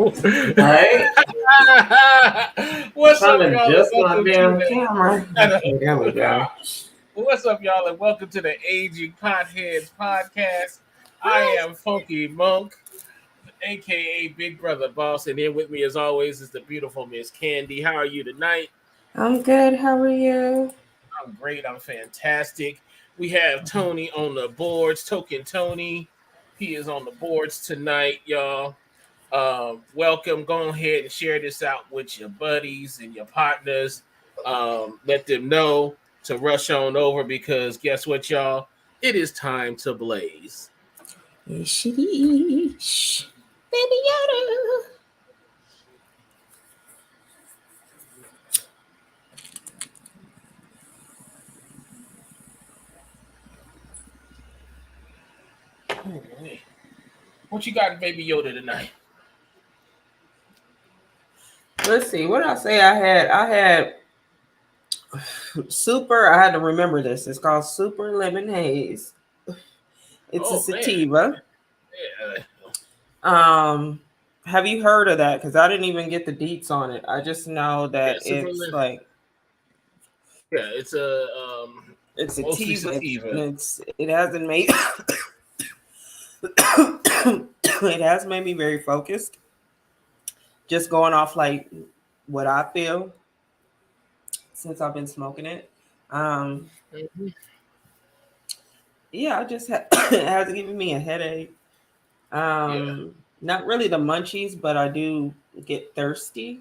Right? What's Trying up, to y'all? And adjust my welcome to damn camera. There we go. What's up, y'all? And welcome to the Aging Potheads podcast. I am Funky Monk, aka Big Brother Boss, and here with me, as always, is the beautiful Miss Candy. How are you tonight? I'm good. How are you? I'm great. I'm fantastic. We have Tony on the boards, Token Tony. He is on the boards tonight, y'all. Welcome. Go ahead and share this out with your buddies and your partners. Let them know to rush on over because guess what, y'all? It is time to blaze. Sheesh. Baby Yoda. What you got, Baby Yoda, tonight? Let's see. What did I say? I had super. I had to remember this. It's called Super Lemon Haze. It's a Oh man, sativa. yeah, Have you heard of that? Because I didn't even get the deets on it. I just know yeah, that super. it's like Yeah, it's a it's mostly sativa. sativa. It hasn't made it has made me very focused. Just going off like what I feel since I've been smoking it. Um, Mhm. yeah, I just it has given me a headache. Yeah, Not really the munchies, but I do get thirsty.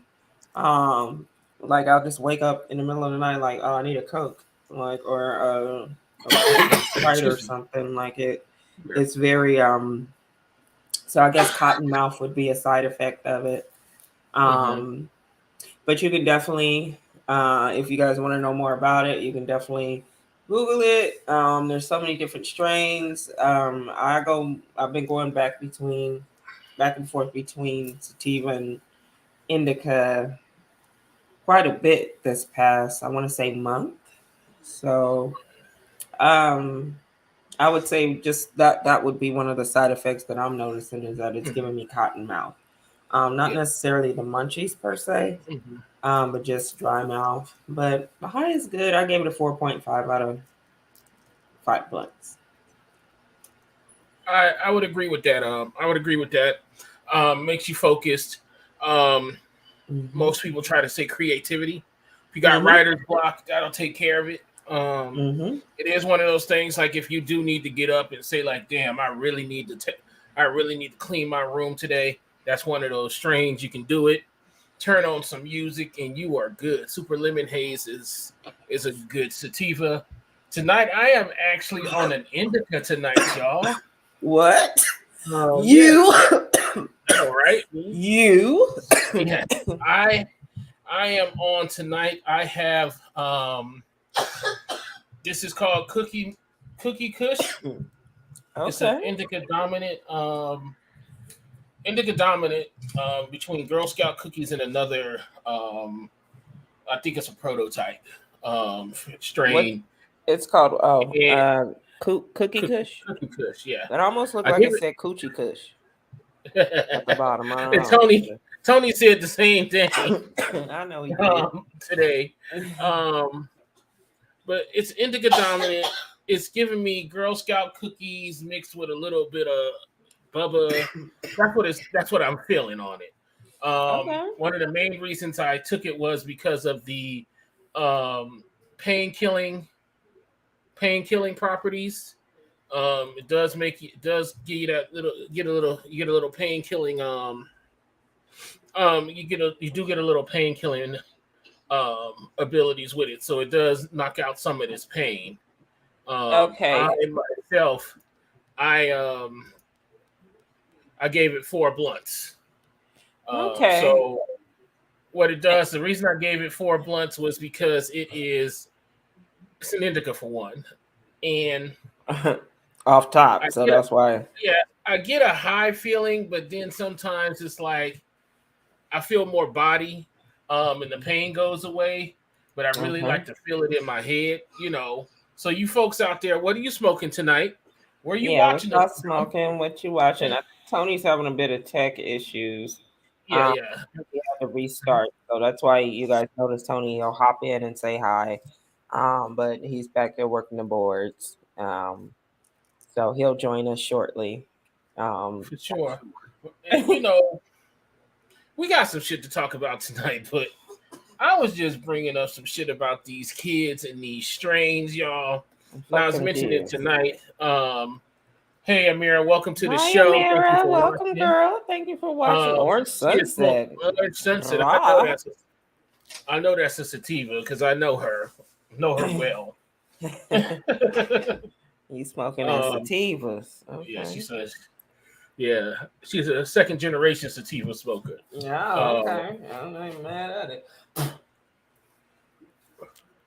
Um, like I'll just wake up in the middle of the night, like, oh, I need a Coke, like or a Sprite or excuse me. something. Like it, Yeah. it's very. So I guess cotton mouth would be a side effect of it. Mm-hmm. Um, but you can definitely, if you guys want to know more about it, you can definitely Google it. There's so many different strains. I've been going back and forth between sativa and indica quite a bit this past, I want to say, month. So, um, I would say just that would be one of the side effects that I'm noticing is that it's Mm-hmm. giving me cotton mouth. Not Yeah. necessarily the munchies per se, Mm-hmm. but just dry mouth. But the high is good. I gave it a 4.5 out of 5 blunts. I would agree with that. I would agree with that. Makes you focused. Um, Mm-hmm. most people try to say creativity. If you got Mm-hmm. writer's block, that'll take care of it. Mm-hmm. It is one of those things. Like if you do need to get up and say, like, "Damn, I really need to clean my room today." That's one of those strains. You can do it. Turn on some music, and you are good. Super Lemon Haze is a good sativa. Tonight, I am actually on an indica tonight, y'all. What? Oh You? yes, I know, right? You? Yes, I I am on tonight. I have this is called Cookie Kush. It's an Okay. indica dominant between Girl Scout cookies and another I think it's a prototype What? strain It's called and Cookie Kush. Cookie Kush. Yeah, That almost looked I like give it said Coochie Kush at the it. bottom. I And don't Tony said the same thing know. I know he did. today. Um, but it's indica dominant. It's giving me Girl Scout cookies mixed with a little bit of Bubba. That's what I'm feeling on it. Okay. One of the main reasons I took it was because of the um, pain killing properties. It does it does give you that little you get a little pain killing you do get a little pain killing abilities with it, so it does knock out some of this pain. I Okay. myself, I I gave it 4 blunts. Okay. So what it does, the reason I gave it 4 blunts was because it's an indica for one, and Off I top, so get a that's why. yeah I get a high feeling, but then sometimes it's like I feel more body, and the pain goes away. But I really Okay. like to feel it in my head, So you folks out there, what are you smoking tonight? Where are you Yeah, what watching us y'all from? smoking? What you watching? Tony's having a bit of tech issues. Yeah, yeah. We have to restart. So that's why you guys notice Tony, he'll hop in and say hi. But he's back there working the boards. So he'll join us shortly. Um, For sure. And you know, we got some shit to talk about tonight, but I was just bringing up some shit about these kids and these strains, y'all. And I fuck was them mentioning kids. tonight. Hey, Amira, welcome to the Hi, show. Thank you Amira. for Welcome, watching. girl. Thank you for watching Orange She is smoking Sunset. Blood Sunset. Rah. I know that's a sativa because I know her well. You smoking that um, sativas. yeah, she Okay. says, yeah, she's a second generation sativa smoker. Yeah, Um, okay. I'm not even mad at it.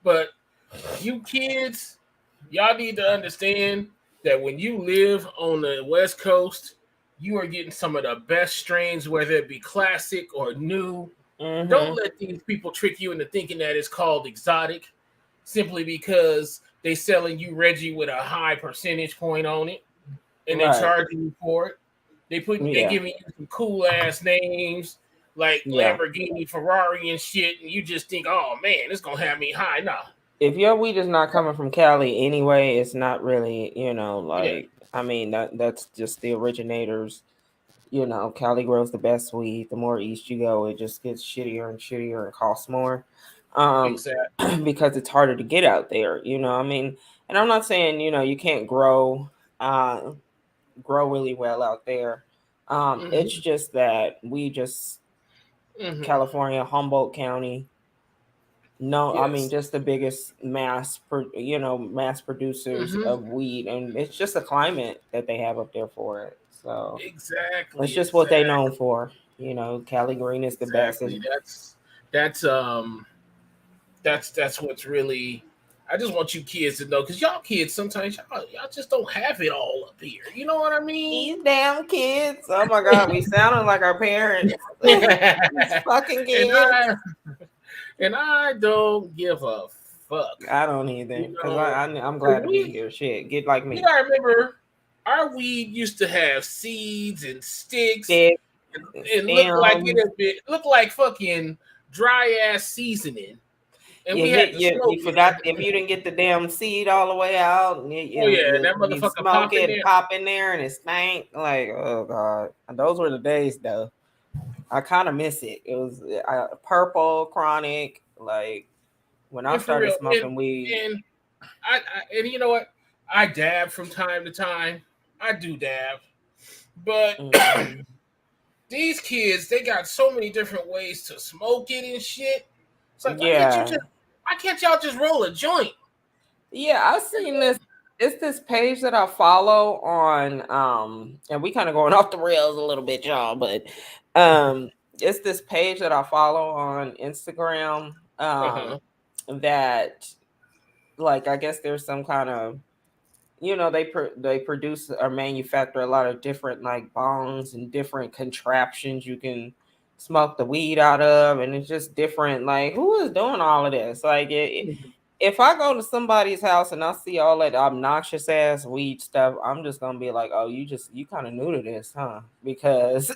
but you kids, y'all need to understand that when you live on the West Coast, you are getting some of the best strains, whether it be classic or new. Don't Mm-hmm. let these people trick you into thinking that it's called exotic simply because they selling you Reggie with a high percentage point on it and they Right. charging you for it. They Yeah. giving you some cool ass names like Yeah. Lamborghini, Ferrari, and shit, and you just think, oh man, it's gonna have me high. Nah, If your weed is not coming from Cali anyway, it's not really, yeah, like I mean that's just the originators. Cali grows the best weed. The more east you go, it just gets shittier and shittier and costs more. Um exactly. because it's harder to get out there, I mean, and I'm not saying, you can't uh grow really well out there. It's Mm-hmm. just that we just Mm-hmm. California, Humboldt County. No, I mean Yes. just the biggest mass producers Mm-hmm. of weed, and it's just a climate that they have up there for it. So it's Exactly. just what they Exactly. known for. Cali Green is the best. Exactly. That's that's what's really. I just want you kids to know because y'all kids sometimes y'all just don't have it all up here. You know what I mean? These damn kids! Oh my God, we sounding like our parents. These fucking and kids. I don't give a fuck. I don't either, You because know, I'm 'cause glad to be here. Shit, get like you me. gotta remember, our weed used to have seeds and sticks Stick, and stems. look like fucking dry ass seasoning, and You we had hit to you smoke forgot it. if you didn't get the damn seed all the way out, and Oh yeah, and that you motherfucker smoke pop in it and there. pop in there and it stank. Like, oh God, those were the days though. I kind of miss it. It was purple chronic. Like when I And for started real, smoking weed. and and you know what? I dab from time to time. I do dab, but Mhm. these kids, they got so many different ways to smoke it and shit. It's like, Yeah, why can't y'all just roll a joint? yeah. I seen this. It's this page that I follow on, and we kind of going off the rails a little bit, y'all, but it's this page that I follow on Instagram, Uh-huh. that, like, I guess there's some kind of, they produce or manufacture a lot of different like bongs and different contraptions you can smoke the weed out of, and it's just different. Like, who is doing all of this? Like, if I go to somebody's house and I see all that obnoxious ass weed stuff, I'm just gonna be like, oh, you kind of new to this, huh? Because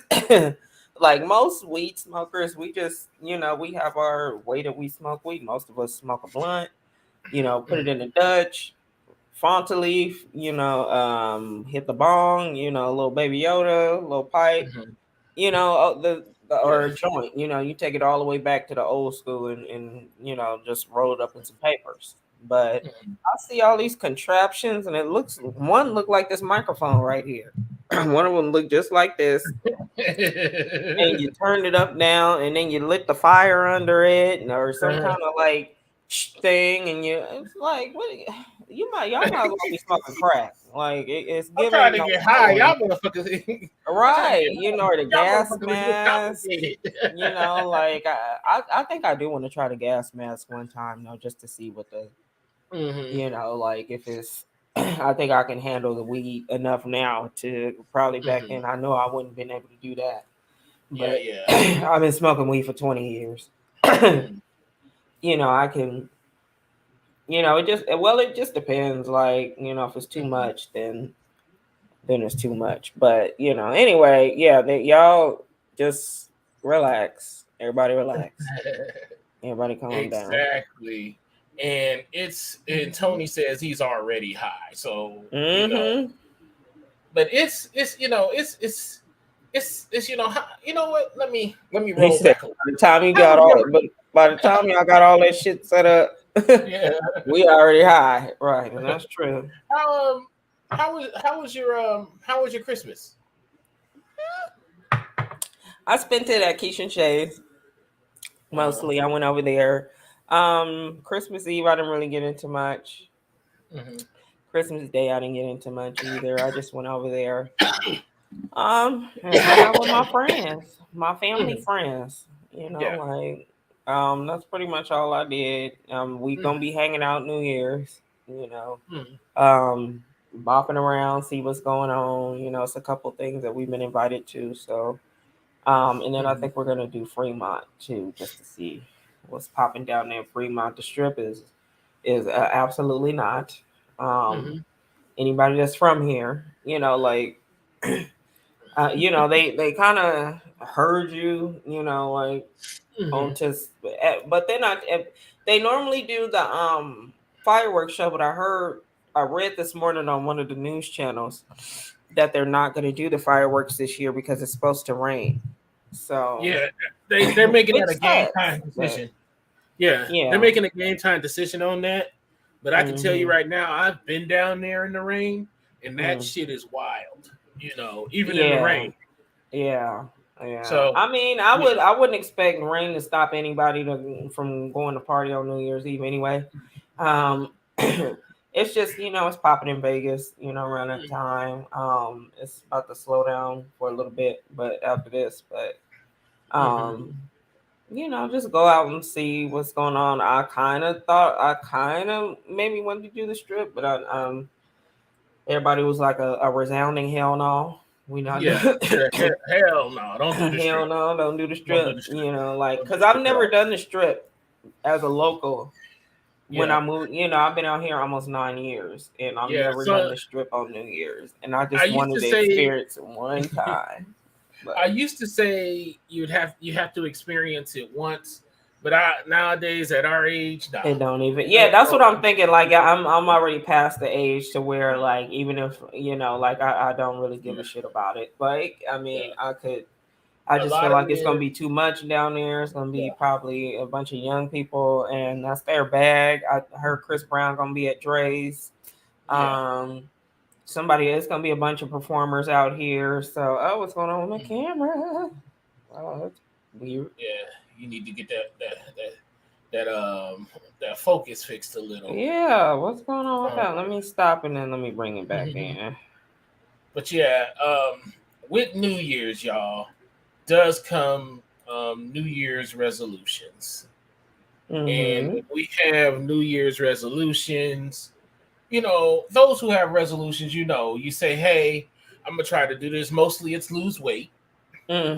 like most weed smokers, we just, we have our way that we smoke weed. Most of us smoke a blunt, put it in the Dutch, Fonta leaf, hit the bong, a little baby Yoda, a little pipe, Mhm. or Yeah. a joint, you take it all the way back to the old school, and just roll it up in some papers. But Mhm. I see all these contraptions, and one look like this microphone right here. One of them look just like this, and you turned it up down, and then you lit the fire under it, or some Uh-huh. kind of like thing, and it's like, what y'all might as well be smoking crack. Like, it's I'm trying giving to no get high. joy. Y'all motherfuckers. I'm trying to Right, get high. or the Y'all gas motherfuckers are get mask. complicated. Like, I think I do want to try the gas mask one time though, just to see what the, hmm like, if it's. I think I can handle the weed enough now to probably back hmm then. I know I wouldn't have been able to do that, Yeah, but yeah. I've been smoking weed for 20 years. hmm I can. It just depends. Like, if it's too much, then it's too much. But anyway, yeah, y'all just. Relax. Everybody relax. Everybody calm down. Exactly. And Tony says he's already high. So, Mm-hmm. but it's you know what? Let me He roll said, back a little. by the time you How got was all, your but by the time y'all got all that shit set up, yeah? we already high, right? And that's true. How how was your Christmas? I spent it at Keisha and Shay's Uh, mostly. I went over there. Christmas Eve, I didn't really get into much. mhm, Christmas Day, I didn't get into much either. I just went over there, and hung out with my friends, my family mhm, friends. You know, yeah. like, that's pretty much all I did. We gonna Mhm, be hanging out New Year's. You know, mhm, bopping around, see what's going on. You know, it's a couple things that we've been invited to. So, and then I mhm, think we're gonna do Fremont too, just to see what's popping down there. Fremont, the Strip is absolutely not. Um, mhm, Anybody that's from here, you know, like, you know, they kind of heard you, you know, like on mhm. to, but they're not. They normally do the fireworks show, but I read this morning on one of the news channels that they're not going to do the fireworks this year because it's supposed to rain. So, Yeah, they're making which that a game sucks, time but decision. Yeah, they're yeah. making a game time decision on that. But I can tell you Hmm. right now, I've been down there in the rain, and that Mm. shit is wild. Even in the Yeah. rain. Yeah, yeah. So I mean, yeah, I wouldn't expect rain to stop anybody from going to party on New Year's Eve anyway. It's just, you know, it's popping in Vegas, you know, around that time. It's about to slow down for a little bit, but after this, but mm-hmm. um, you know, just go out and see what's going on. I kind of maybe wanted to do the strip, but everybody was like a resounding hell no. We not Yeah, hell no, don't do the hell strip. no, don't do the Don't do strip. the strip. You know, like, Don't do cause the I've strip at never all. done the strip as a local. When Yeah, I moved, you know, I've been out here almost 9 years, and I've yeah. never done So the strip on New Year's, and I I just used wanted to to say, experience it one time. I But used to say you have to experience it once, but I nowadays at our age, nah. it don't even. Uh, Yeah, that's uh, what I'm thinking. Like, I'm already past the age to where, like, even if, you know, like, I don't really give yeah, a shit about it. Like, I yeah. mean, I could. I A just feel lot of like it's gonna men, be too much down there. It's gonna be yeah, probably a bunch of young people, and that's their bag. I heard Chris Brown gonna be at Dre's. yeah. Um, Somebody, it's gonna be a bunch of performers out here. So, oh, what's going on with my Mhm. camera? Oh, that's weird. Yeah, you need to get that focus fixed a little. Yeah, what's going on with Um, that? Let me stop and then let me bring it back mhm. in. But yeah, with New Year's, y'all, does come New Year's resolutions, and Mm-hmm. when we have New Year's resolutions, those who have resolutions, you say, "Hey, I'm gonna try to do this." Mostly, it's lose weight.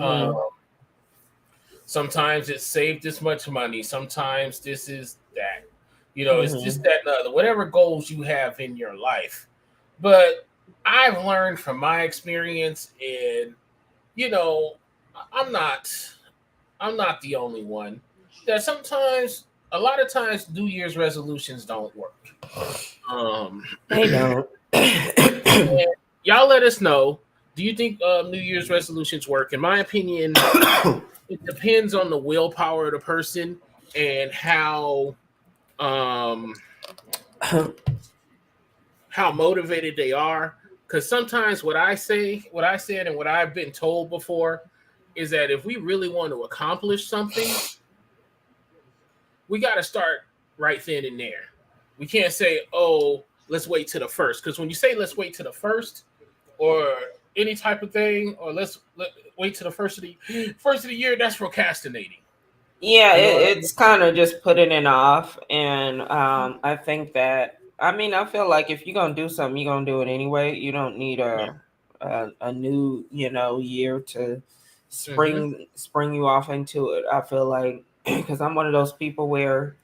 Um, Mm-hmm. Sometimes it's save this much money. Sometimes this is that. It's this, Mm-hmm. that, and the other. Whatever goals you have in your life. But I've learned from my experience, and you know, I'm not, I'm not the only one. That sometimes, a lot of times, New Year's resolutions don't work. Um, They don't. and y'all let us know. Do you think New Year's resolutions work? In my opinion, it depends on the willpower of the person and um how motivated they are. Because sometimes what I said, and what I've been told before is that if we really want to accomplish something, we got to start right then and there. We can't say, "Oh, let's wait to the first," because when you say "let's wait to the first," or any type of thing, or wait to the first of the year, that's procrastinating. Yeah, You know what I mean? it's kind of just putting it off, and I think that, I mean, I feel like if you're gonna do something, you're gonna do it anyway. You don't need Yeah. a new, you know, year to Mm-hmm. spring you off into it. I feel like because I'm one of those people where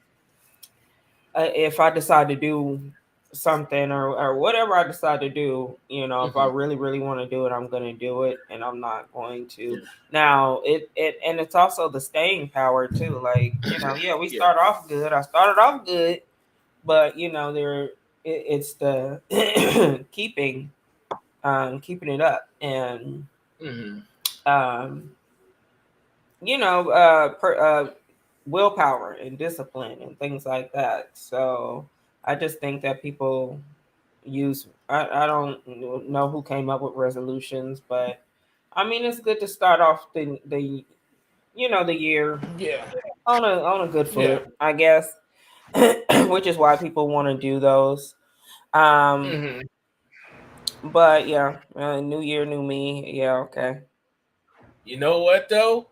if I decide to do something or whatever I decide to do, if I Mm-hmm. really, really want to do it, I'm going to do it, and I'm not going to. Yeah. Now, and it's also the staying power too. Like, yeah, we Yeah. start off good. I started off good, but it's the keeping it up, and Mm-hmm. um, willpower and discipline and things like that. So I just think that people use. I don't know who came up with resolutions, but I mean it's good to start off the year Yeah. on a good Yeah. foot, I guess, which is why people want to do those. Um, Mm-hmm. but yeah, new year, new me. Yeah, okay. You know what though?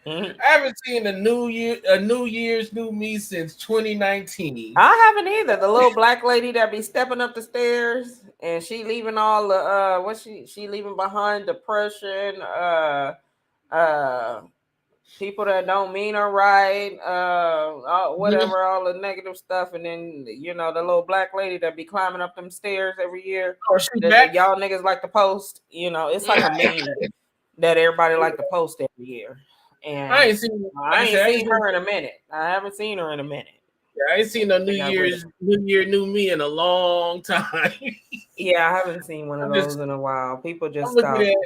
Mhm. I haven't seen a New Year's New Me since 2019. I haven't either. The little black lady that be stepping up the stairs and she leaving all the what she leaving behind depression, uh people that don't mean her right, Mhm. whatever, all the negative stuff, and then the little black lady that be climbing up them stairs every year Oh, she that back? y'all niggas like to post. It's like a meme that everybody like to post every year, I and ain't seen, like I I ain't said, seen her in a minute. I haven't seen her in a minute. I ain't seen no They got rid of her. New Year, New Me in a long time. Yeah, I haven't seen one of I'm those just, in a while. People I'm just looking stop. at,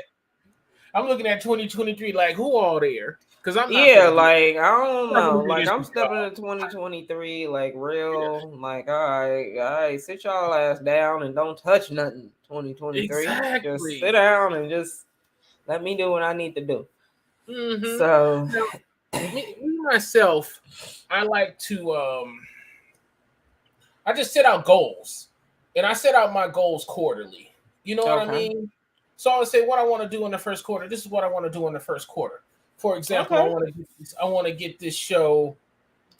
I'm looking at 2023. Like, who all there? Because I'm not Yeah, finna do, like I don't I'm not know. gonna do Like this I'm with y'all. stepping into 2023 like Yeah, real like all right, sit y'all ass down and don't touch nothing. 2023. Just sit exactly. down and just let me do what I need to do. Mm-hmm. So Now, me myself, I like to I just set out goals, and I set out my goals quarterly. You know what I okay. mean? So I would say what I want to do in the first quarter. This is what I want to do in the first quarter. For example, Okay. I want to get this show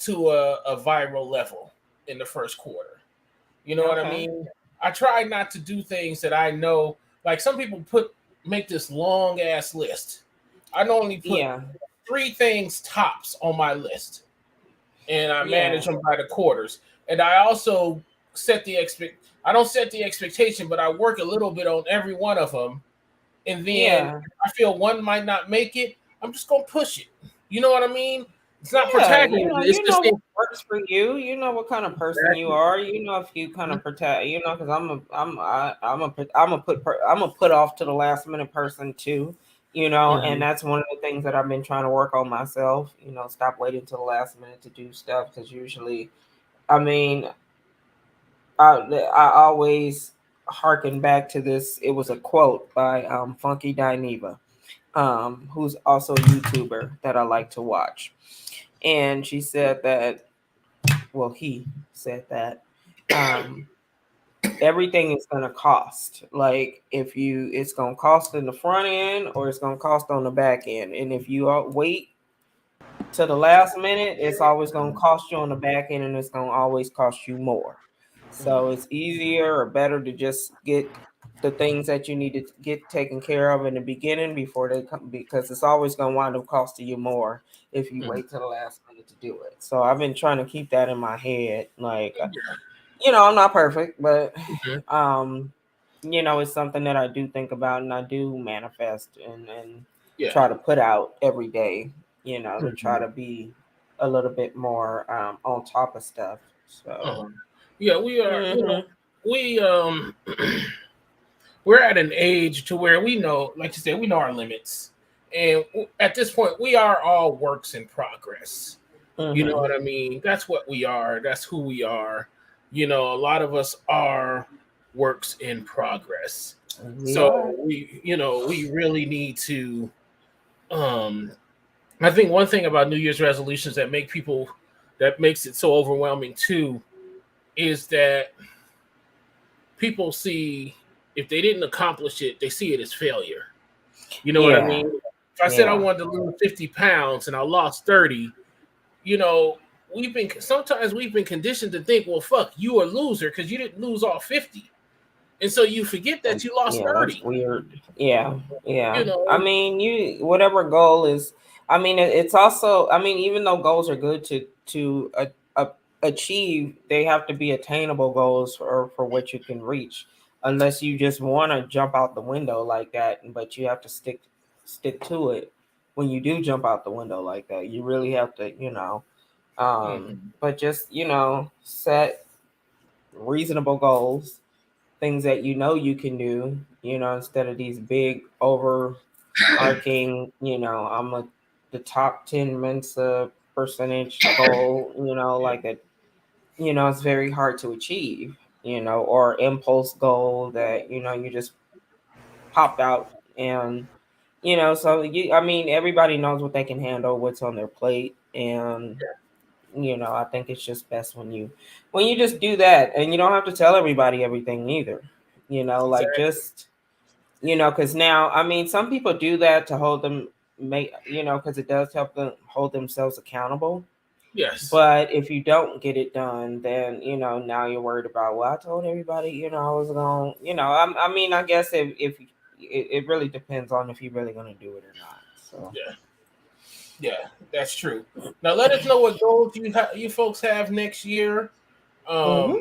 to a viral level in the first quarter. You know what I Okay. mean? I try not to do things that I know. Like some people make this long ass list. I normally put Yeah. 3 things tops on my list, and I manage Yeah. them by the quarters. And I also set the expect. I don't set the expectation, but I work a little bit on every one of them. And then Yeah. I feel one might not make it. I'm just gonna push it. You know what I mean? It's not Yeah, protagonist. It's you just know what works for you. You know what kind of person you exactly. are. You know if you kind of protect. Because I'm a put off to the last minute person too. And Mm-hmm. that's one of the things that I've been trying to work on myself. Stop waiting till the last minute to do stuff because usually, I mean, I always harken back to this. It was a quote by Funky Dineva, who's also a YouTuber that I like to watch, and she said that well he said that um everything is going to cost, like if you it's going to cost in the front end or it's going to cost on the back end, and if you wait to the last minute it's always going to cost you on the back end, and it's going to always cost you more. So it's easier or better to just get the things that you need to get taken care of in the beginning before they come, because it's always going to wind up costing you more if you Mm-hmm. wait till the last minute to do it. So I've been trying to keep that in my head. Like, Yeah. I'm not perfect, but Mm-hmm. um, it's something that I do think about and I do manifest and Yeah. try to put out every day. To try Mm-hmm. to be a little bit more on top of stuff. Uh-huh. So. Yeah, we are. Hmm. We we're at an age to where we know, like you said, we know our limits, and at this point, we are all works in progress. You know Hmm. what I mean? That's what we are. That's who we are. A lot of us are works in progress. We are. So we really need to. Um, I think one thing about New Year's resolutions that makes it so overwhelming too is that people see if they didn't accomplish it, they see it as failure. You know what I Yeah. mean? If I said I Yeah. wanted to lose 50 pounds and I lost 30, you know, we've been conditioned to think, well, fuck, you a loser because you didn't lose all 50. And so you forget that you lost Yeah, that's 30. weird. Yeah. You Yeah. I know, mean, whatever goal is, I mean, it's also, I mean, even though goals are good to achieve, they have to be attainable goals for what you can reach. Unless you just want to jump out the window like that, but you have to stick to it. When you do jump out the window like that, you really have to, Mm-hmm. but just, set reasonable goals, things that you can do, instead of these big overarching, the top 10 Mensa percentage goal, Yeah. like a, it's very hard to achieve, or impulse goal that, you just popped out. And, so I mean, everybody knows what they can handle, what's on their plate. And, I think it's just best when you just do that, and you don't have to tell everybody everything either, like Exactly. just, because now, I mean, some people do that to hold them, because it does help them hold themselves accountable. Yes. But if you don't get it done, then, now you're worried about, well, I told everybody, I was going, I mean, I guess if it really depends on if you're really going to do it or not. So, Yeah. Yeah. That's true. Now let us know what goals you folks have next year. Um, hmm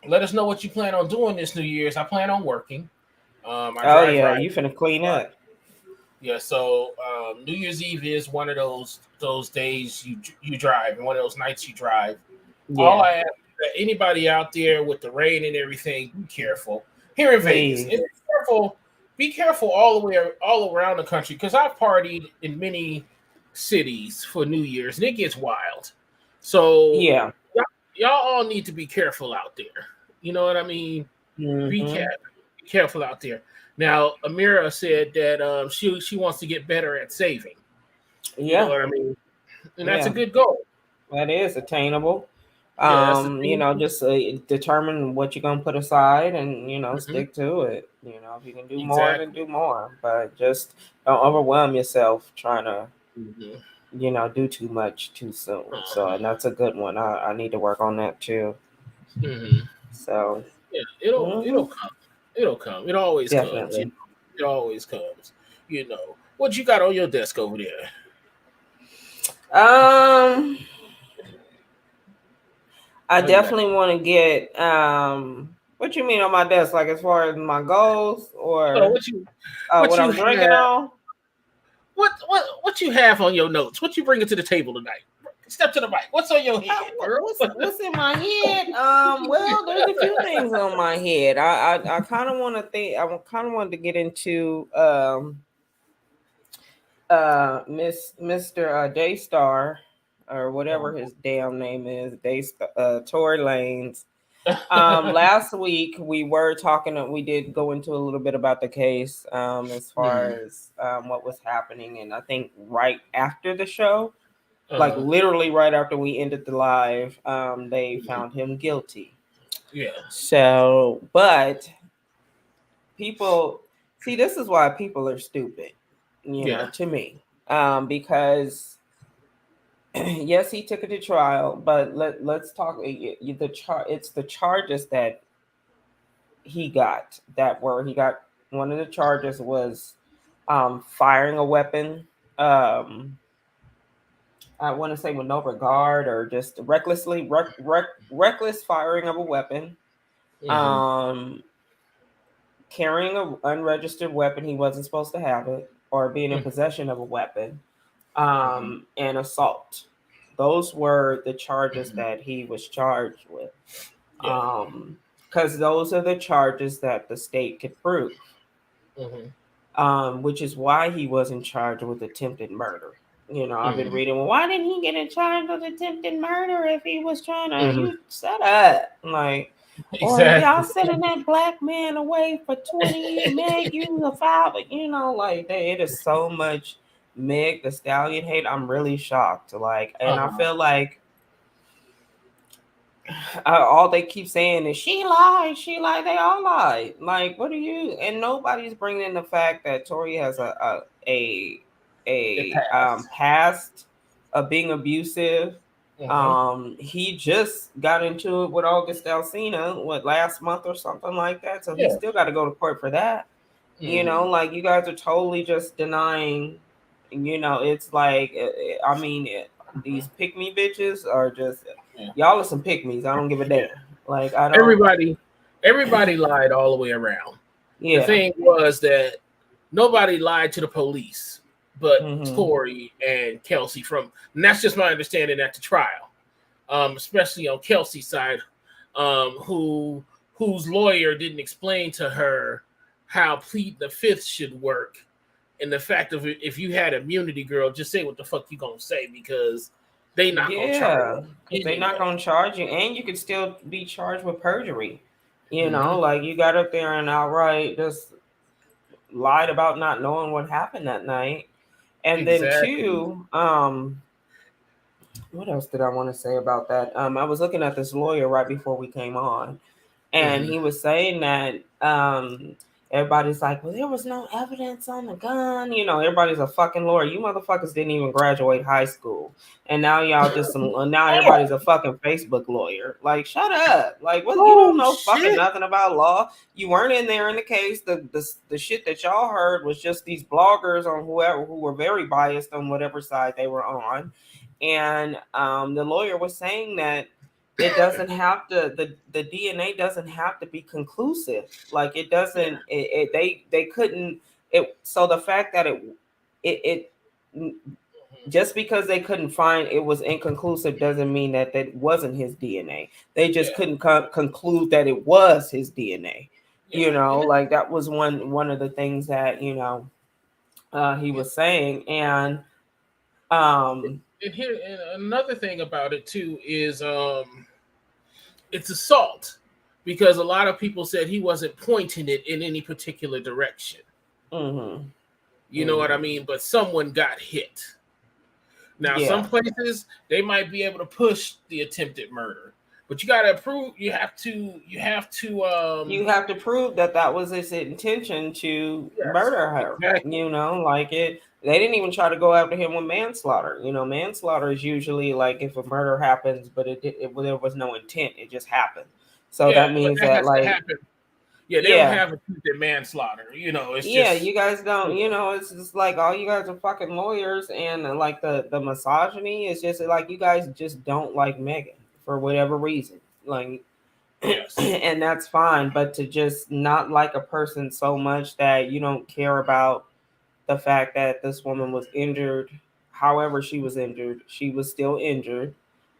let us know what you plan on doing this New Year's. I plan on working. I oh drive yeah, right. you finna clean up. Yeah, so New Year's Eve is one of those days you drive, and one of those nights you drive. All Yeah, I ask is that anybody out there with the rain and everything, be careful. Here in Vegas, and please. be careful all the way all around the country because I've partied in many cities for New Year's, and it gets wild. So Yeah. y'all, y'all all need to be careful out there. You know what I mean? Be hmm careful. Be careful out there. Now, Amira said that she wants to get better at saving. You know Yeah. what I mean? And that's a Yeah. good goal. That is attainable. Yeah, that's the thing. Just determine what you're gonna put aside, and Hmm. stick to it. If you can do more, then Exactly. do more. But just don't overwhelm yourself trying to, Hmm. do too much too soon. So, Uh-huh. and that's a good one. I need to work on that too. Hmm. So, Yeah, it'll hmm come. It'll come. It always comes. definitely. It always comes. What you got on your desk over there? Um, I I know you got. definitely want to get. What you mean on my desk? Like as far as my goals, Oh, or what what you I'm drinking have? on? What you have on your notes? What you bringing to the table tonight? Step to the mic. What's on your head, girl? What's in my head? Well, there's a few things on my head. I kind of want to think. I kind of wanted to get into Mr. Daystar, or whatever Oh. his damn name is, Daystar, Tory Lanez. Last week we were talking. We did go into a little bit about the case, as far Mhm. as what was happening, and I think right after the show, like Uh-huh. literally right after we ended the live, they Mhm. found him guilty. Yeah. So, but people see, this is why people are stupid, Yeah. to me, because yes, he took it to trial, but let's talk. It's the charges that he got, that where he got. One of the charges was firing a weapon. I want to say with no regard, or just reckless firing of a weapon. Hmm. Um, Carrying an unregistered weapon, he wasn't supposed to have it, or being in Hmm. possession of a weapon, Hmm. and assault. Those were the charges Hmm. that he was charged with. Yeah. Because those are the charges that the state could prove, Hmm. which is why he wasn't charged with attempted murder. I've been Hmm. reading, well, why didn't he get in charge with attempted murder if he was trying to, Hmm. you set up? Like, or y'all Exactly. sending that black man away for 20 Meg, you a father, like it is so much Meg the Stallion hate. I'm really shocked. Like, and I Uh-huh. feel like all they keep saying is she lied, she lied. They all lied. Like, what are you? And nobody's bringing in the fact that Tori has It a passed. past of being abusive. Hmm. He just got into it with August Alsina, what, last month or something like that. So he Yeah. still got to go to court for that. Hmm. Like you guys are totally just denying. It's like, I mean, these pick me bitches are just. Y'all are some pick-me's. I don't give a damn. Like I don't. Everybody lied all the way around. The Yeah. thing was that nobody lied to the police but Mm-hmm. Tory and Kelsey and that's just my understanding at the trial. Especially on Kelsey's side, whose lawyer didn't explain to her how plead the fifth should work, and the fact of if you had immunity, girl, just say what the fuck you gonna say because they not gonna charge Yeah, you because they're not anyway. gonna charge you, and you could still be charged with perjury. You Mm-hmm. know, like you got up there and outright just lied about not knowing what happened that night. And then Exactly. two, what else did I want to say about that? I was looking at this lawyer right before we came on, and Mm-hmm. he was saying that everybody's like, well, there was no evidence on the gun. You know, everybody's a fucking lawyer. You motherfuckers didn't even graduate high school, and now y'all just some. Now everybody's a fucking Facebook lawyer. Like, shut up. Like, what? You don't Oh know fucking shit! nothing about law. You weren't in there in the case. The shit that y'all heard was just these bloggers on whoever who were very biased on whatever side they were on, and the lawyer was saying that it doesn't have to the DNA doesn't have to be conclusive. Like it Yeah. doesn't they couldn't it so the fact that it just because they couldn't find it was inconclusive doesn't mean that that wasn't his DNA. They just Yeah. couldn't conclude that it was his DNA. Yeah. You know, And, like that was one of the things that, he and, was saying. And um and another thing about it too is it's assault because a lot of people said he wasn't pointing it in any particular direction. mhm, You know what I mhm. mean? But someone got hit. Now, some Yeah. places they might be able to push the attempted murder, but you got to prove. You have to prove that that was his intention to Yes, murder her. exactly. You know, like it. They didn't even try to go after him with manslaughter. You know, manslaughter is usually like if a murder happens, but there was no intent; it just happened. So Yeah, that but means that that, has to like, happen. Yeah, they don't yeah, have attempted manslaughter. It's yeah, just you guys don't. You know, it's just like all you guys are fucking lawyers, and like the misogyny is just like you guys just don't like Megan for whatever reason. Like yes, and that's fine, but to just not like a person so much that you don't care about the fact that this woman was injured, however she was injured, she was still injured.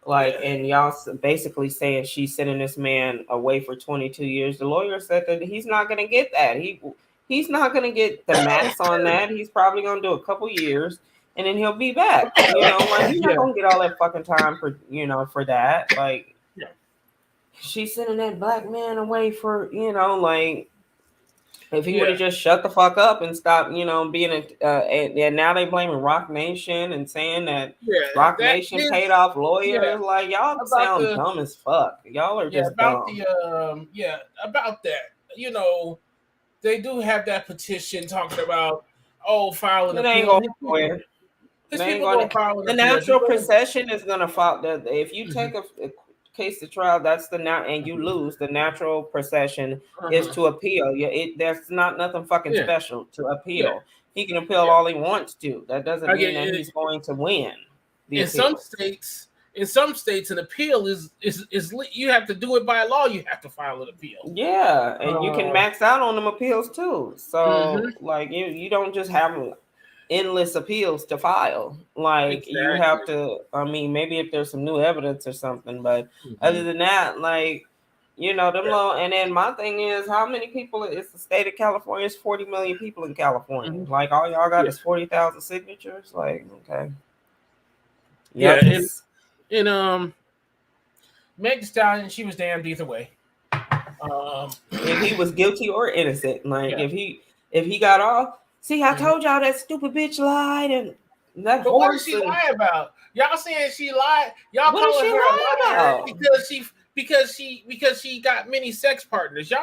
Like, yeah, and y'all basically saying she's sending this man away for 22 years. The lawyer said that he's not going to get that. He's not going to get the max on that. He's probably going to do a couple years and then he'll be back. You know, like he's not yeah, going to get all that fucking time for, for that. Like, yeah, she's sending that black man away for, like, if he would yeah, have just shut the fuck up and stopped, being and now they blaming Rock Nation and saying that yeah. Rock That Nation paid is, off yeah, lawyers. Like y'all about sound the dumb as fuck. Y'all are yeah just about dumb. the yeah about that. They do have that petition talking about file an It ain't appeal. going nowhere. His They ain't people going. gonna file an The appeal. natural procession is gonna fall. If you Mm-hmm. take a case to trial, that's the now, and you lose. The natural procession is Uh-huh. to appeal. Yeah, there's not nothing fucking Yeah, special to yeah, appeal. He can appeal yeah. all he wants to. That doesn't I get mean that it. he's going to win the In some appeal. states, an appeal is you have to do it by law. You have to file an appeal. Yeah, and you can Uh, max out on them appeals too. mm-hmm. So like you don't just have endless appeals to file. Like you have Exactly. to. I mean, maybe if there's some new evidence or something, but other Mm-hmm. than that, like them law. And then my thing is, how many people? It's the state of California. It's 40 million people in California. Mm-hmm. Like all y'all got Yeah, is 40,000 signatures. Like okay, y'all yeah, just. and Meg Thee Stallion, she was damned either way. Um, If he was guilty or innocent. Like yeah. if he got off. See, I Mm-hmm. told y'all that stupid bitch lied and that But what did horse she and lie about? Y'all saying she lied? Y'all what did calling she her a lie liar about? because she got many sex partners. Yeah,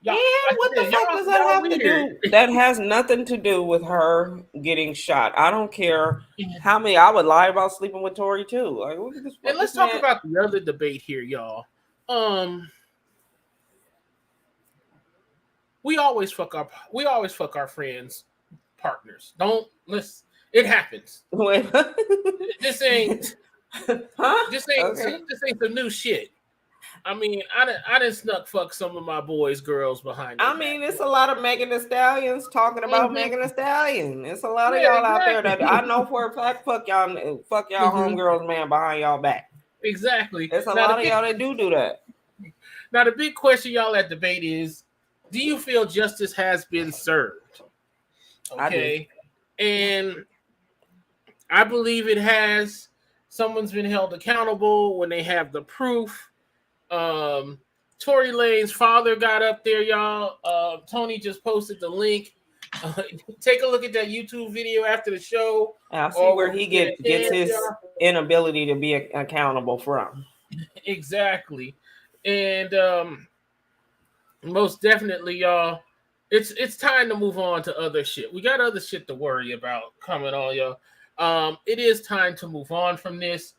Y'all like what I the said, fuck does that y'all have to weird. do? That has nothing to do with her getting shot. I don't care how many. I would lie about sleeping with Tori too. Like, look at this And fuck let's this talk man. about the other debate here, y'all. Um, we always fuck our friends partners. Don't let's it happens. Wait. This ain't. Huh? This Okay. ain't some new shit. I mean, I done snuck fuck some of my boys' girls behind their I back. mean, it's a lot of Megan Thee Stallions talking about Mm-hmm. Megan Thee Stallion. It's a lot of Yeah, y'all out there that exactly. I know for a fact fuck y'all hmm homegirls, man, behind y'all back. Exactly. There's a lot of y'all that do that. Now the big question y'all at debate is: do you feel justice has been served? I do. Okay, and I believe it has. Someone's been held accountable when they have the proof. Um, Tory Lane's father got up there, y'all. Tony just posted the link. Uh, take a look at that YouTube video after the show, And I see or where when he you get a gets chance, his y'all. inability to be accountable from. Exactly, and most definitely, y'all. It's time to move on to other shit. We got other shit to worry about coming on, y'all. It is time to move on from this.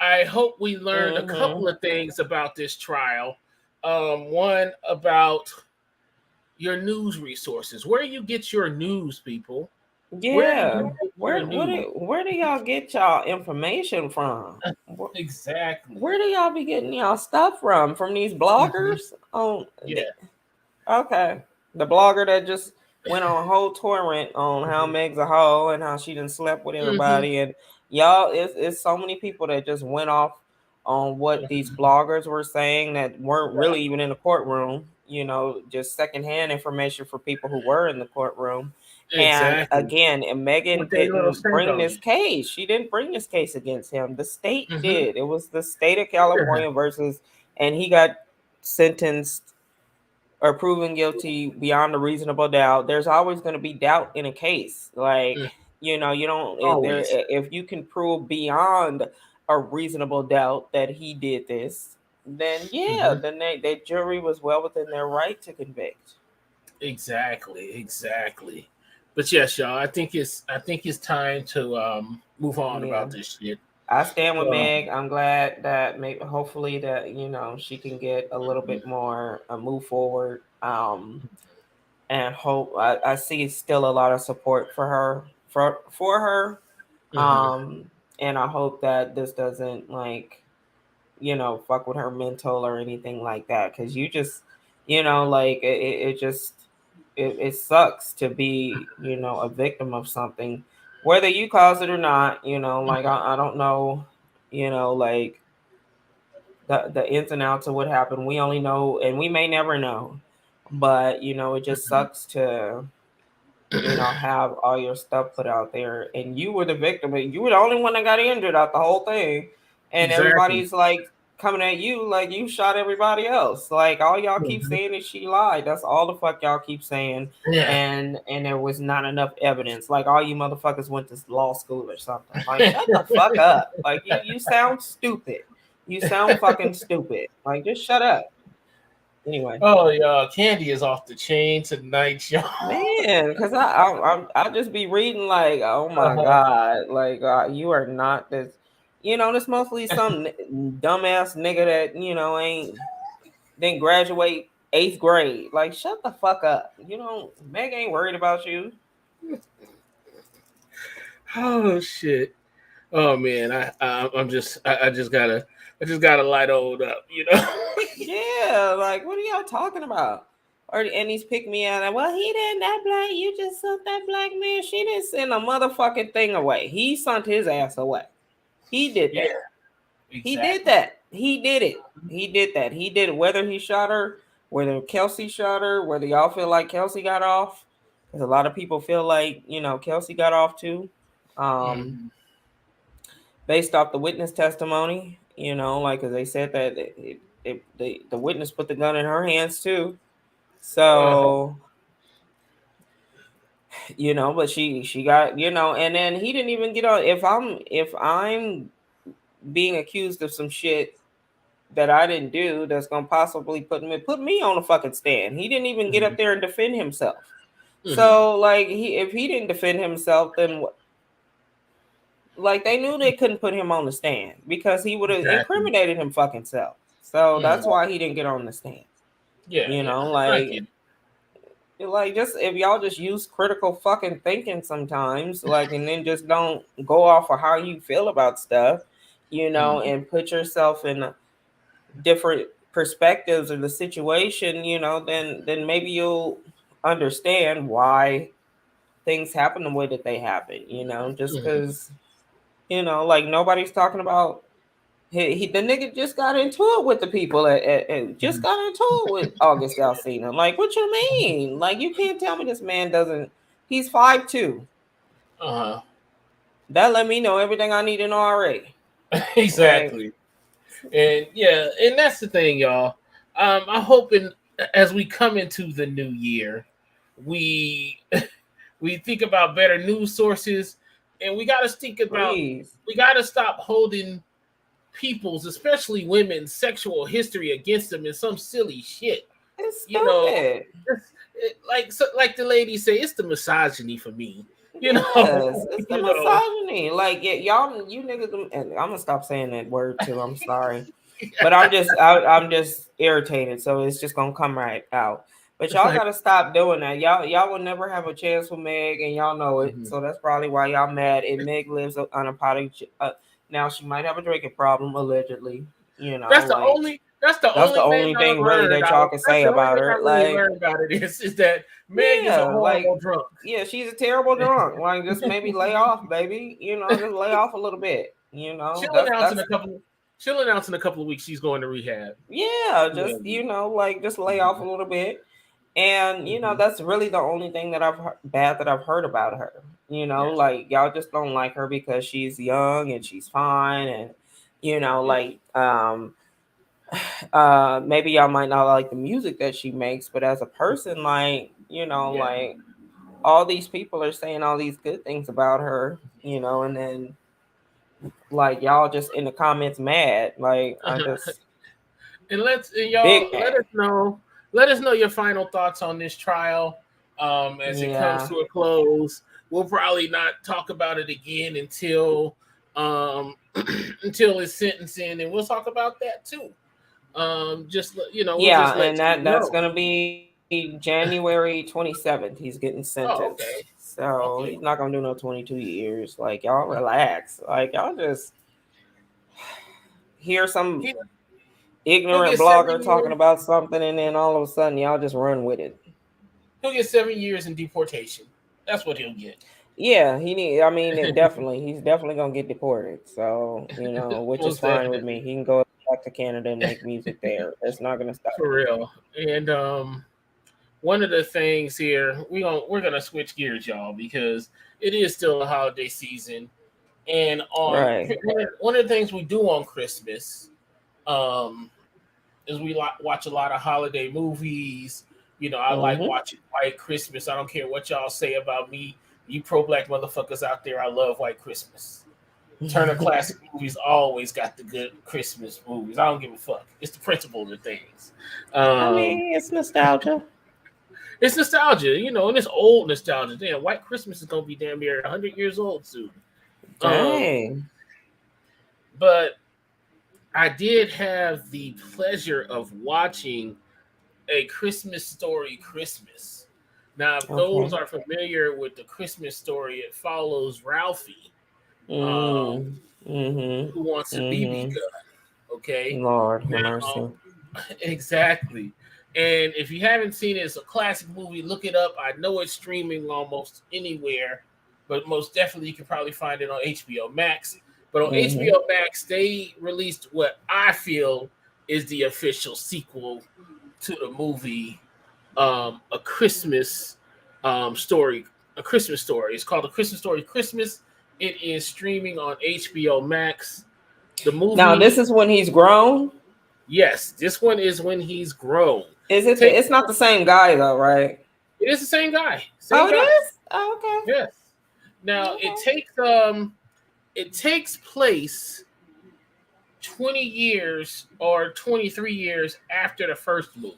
I hope we learned a couple Mm-hmm. of things about this trial. One about your news resources, where you get your news, people. Where do Yeah. you get your news? Where do y'all get y'all information from? Exactly. Where do y'all be getting y'all stuff from? From these hmm bloggers? On Yeah. okay. The blogger that just went on a whole torrent on how hmm Meg's a hoe and how she done slept with hmm everybody. And y'all, it's so many people that just went off on what these bloggers were saying that weren't really even in the courtroom, just secondhand information for people who were in the courtroom. And Exactly. again, and Megan What they little didn't stink bring on this you. case. She didn't bring this case against him. The state hmm did. It was the state of California versus, and he got sentenced or proven guilty beyond a reasonable doubt. There's always going to be doubt in a case. Like, you don't, Always. if you can prove beyond a reasonable doubt that he did this, then yeah, hmm then the jury was well within their right to convict. Exactly. Exactly. But yes, y'all. I think it's time to move on Yeah. about this shit. I stand with Uh, Meg. I'm glad that maybe hopefully that she can get a little bit more move forward. And hope I see still a lot of support for her for her. mhm. And I hope that this doesn't fuck with her mental or anything like that. Cause you just, like it just it sucks to be, a victim of something, whether you cause it or not, like I don't know, like the ins and outs of what happened. We only know and we may never know. But, it just sucks to have all your stuff put out there, and you were the victim. You were the only one that got injured out the whole thing, and Exactly. everybody's like coming at you like you shot everybody else. Like all y'all keep Mhm. saying is she lied. That's all the fuck y'all keep saying, Yeah. and there was not enough evidence. Like all you motherfuckers went to law school or something. Like shut the fuck up. Like you sound stupid. You sound fucking stupid. Like just shut up. Anyway. Oh, yeah. Candy is off the chain tonight, y'all. Man, because I'll just be reading like, oh my Uh-huh. god, like you are not this, this mostly some dumbass nigga that ain't didn't graduate 8th grade. Like, shut the fuck up. Meg ain't worried about you. Oh shit. Oh man, I just gotta light old up, you know. Yeah, like what are y'all talking about? Or and he's picked me out. Well, he didn't that black. You just sent that black man. She didn't send a motherfucking thing away. He sent his ass away. He did Yeah, that. He did exactly. that. He did it. He did that. He did it. Whether he shot her, whether Kelsey shot her, whether y'all feel like Kelsey got off, because a lot of people feel like Kelsey got off too, Mhm. based off the witness testimony. Like as they said that the witness put the gun in her hands too. Uh-huh. So but she got and then he didn't even get on. If I'm being accused of some shit that I didn't do that's gonna possibly put me on a fucking stand. He didn't even get Mhm. up there and defend himself. Mhm. So like if he didn't defend himself, then like they knew they couldn't put him on the stand because he would have Exactly. incriminated him fucking self. So Mhm. that's why he didn't get on the stand. Yeah, You yeah. know, I get it. like just if y'all just use critical fucking thinking sometimes, like and then just don't go off of how you feel about stuff. and put yourself in different perspectives of the situation, then maybe you'll understand why things happen the way that they happen, just because, like nobody's talking about the nigga just got into it with the people just got into it with August Alsina. Like, what you mean? Like, you can't tell me this man doesn't. He's 5'2". That let me know everything I need to know already. Exactly. And and that's the thing, y'all. I'm hoping as we come into the new year, we we think about better news sources, and we got to think about Please. we got to stop holding people's, especially women's, sexual history against them in some silly shit. It's You know, stupid. like the lady say, it's the misogyny for me. You know, Yes, it's the you know. misogyny. Like, y'all, you niggas, and I'm gonna stop saying that word too. I'm sorry, but I'm just irritated. So it's just gonna come right out. But y'all gotta stop doing that. Y'all will never have a chance with Meg, and y'all know it. So that's probably why y'all mad. And Meg lives on a potty. Now she might have a drinking problem, allegedly. That's the Like only that's the that's the only thing only I've thing really learned. that y'all can That's say the only about thing I her. really Like, learned about it is that Meg is a yeah, horrible like, drunk. yeah, she's a terrible drunk. Like, just maybe lay off, baby. Just lay off a little bit. She'll announce in That's a couple. She'll announce in a couple of weeks she's going to rehab. yeah, Yeah. just like just lay off a little bit. And that's really the only thing that bad that I've heard about her. Like, y'all just don't like her because she's young and she's fine, and like maybe y'all might not like the music that she makes, but as a person, like, like all these people are saying all these good things about her, and then like y'all just in the comments mad. Like, I just And big y'all mad. let us know your final thoughts on this trial as it comes Yeah. to a close. We'll probably not talk about it again until until it's sentencing, and we'll talk about that too. We'll Yeah, just and let you that's know. gonna be January 27th. He's getting Oh, okay. sentenced. So Okay. he's not gonna do no 22 years. Like, y'all relax. Like, y'all just hear some He, he'll ignorant get blogger 7 years. talking about something, and then all of a sudden y'all just run with it. He'll get 7 years in deportation. That's what he'll get. Yeah, I mean, he's definitely gonna get deported. So, which is Most fine with me. definitely. He can go back to Canada and make music there. That's not gonna stop For him. real. And one of the things here, we're gonna switch gears, y'all, because it is still the holiday season. And Right. one of the things we do on Christmas, um, is we watch a lot of holiday movies. I like Mm-hmm. watching White Christmas. I don't care what y'all say about me. You pro-black motherfuckers out there, I love White Christmas. Turner Classic Movies always got the good Christmas movies. I don't give a fuck. It's the principle of the things. I Um, mean, it's nostalgia. it's nostalgia, and it's old nostalgia. Damn, White Christmas is gonna be damn near 100 years old soon. Um, Dang. but I did have the pleasure of watching A Christmas Story Christmas. Now, if those Okay. are familiar with the Christmas story, it follows Ralphie, um, Mm. Mm-hmm. who wants a BB Mm-hmm. gun. Okay, Lord have now mercy. exactly. And if you haven't seen it, it's a classic movie. Look it up. I know it's streaming almost anywhere, but most definitely you can probably find it on HBO Max. But on Mm-hmm. HBO Max, they released what I feel is the official sequel to the movie, a Christmas story. A Christmas story. It's called A Christmas Story Christmas. It is streaming on HBO Max. The Now, this movie, is when he's grown. yes, this one is when he's grown. Is it? Take It's not the same guy though, right? It is the same guy. Oh, Same it guy. is. Oh, Yes. Now okay. it takes place 20 years or 23 years after the first movie.